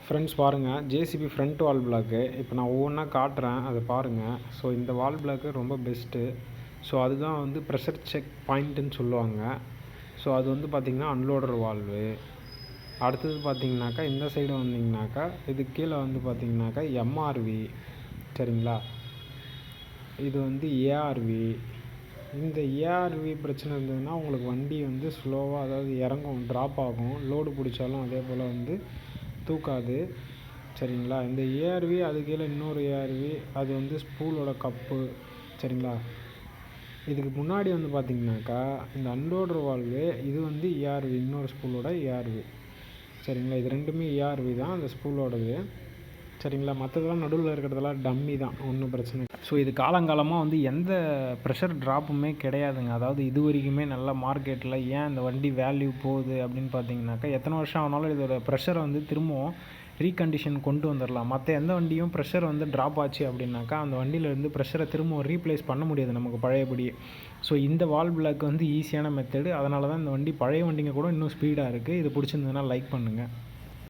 Friends பாருங்கள், JCB front வால் block. இப்போ நான் ஒவ்வொன்றா காட்டுறேன், அதை பாருங்கள். ஸோ இந்த வால் பிளாக்கு ரொம்ப பெஸ்ட்டு. ஸோ அதுதான் வந்து ப்ரெஷர் செக் பாயிண்ட்டுன்னு சொல்லுவாங்க. ஸோ அது வந்து பார்த்திங்கன்னா அன்லோடர் வால்வு. அடுத்தது பார்த்திங்கனாக்கா இந்த சைடு வந்திங்கனாக்கா இது கீழே வந்து பார்த்திங்கனாக்கா எம்ஆர்வி, சரிங்களா. இது வந்து ஏஆர்வி. இந்த ஏஆர்வி பிரச்சனை இருந்ததுன்னா உங்களுக்கு வண்டி வந்து ஸ்லோவாக, அதாவது இறங்கும், ட்ராப் ஆகும். லோடு பிடிச்சாலும் அதே போல் வந்து தூக்காது, சரிங்களா. இந்த ஏஆர்வி அது கீழே இன்னொரு ஏஆர்வி, அது வந்து ஸ்பூலோட கப்பு, சரிங்களா. இதுக்கு முன்னாடி வந்து பார்த்திங்கனாக்கா இந்த அன்லோடர் வால்வு, இது வந்து ஏஆர்வி, இன்னொரு ஸ்பூலோட ஏஆர்வி, சரிங்களா. இது ரெண்டுமே ஏஆர்வி தான், அந்த ஸ்பூலோடது, சரிங்களா. மற்றதெல்லாம் நடுவில் இருக்கிறதெல்லாம் டம்மி தான், ஒன்றும் பிரச்சனை இல்லை. ஸோ இது காலங்காலமாக வந்து எந்த ப்ரெஷர் ட்ராப்புமே கிடையாதுங்க. அதாவது இது வரைக்குமே நல்ல மார்க்கெட்டில் ஏன் இந்த வண்டி வேல்யூ போகுது அப்படின்னு பார்த்தீங்கன்னாக்கா, எத்தனை வருஷம் ஆனாலும் இதோட ப்ரெஷரை வந்து திரும்பவும் ரீகண்டிஷன் கொண்டு வந்துடலாம். மற்ற எந்த வண்டியும் ப்ரெஷர் வந்து ட்ராப் ஆச்சு அப்படின்னாக்கா அந்த வண்டியிலேருந்து ப்ரெஷரை திரும்பவும் ரீப்ளேஸ் பண்ண முடியாது நமக்கு பழையபடி. ஸோ இந்த வால் பிளாக் வந்து ஈஸியான மெத்தடு. அதனால தான் இந்த வண்டி பழைய வண்டிங்க கூட இன்னும் ஸ்பீடாக இருக்குது. இது பிடிச்சிருந்ததுன்னா லைக் பண்ணுங்கள்.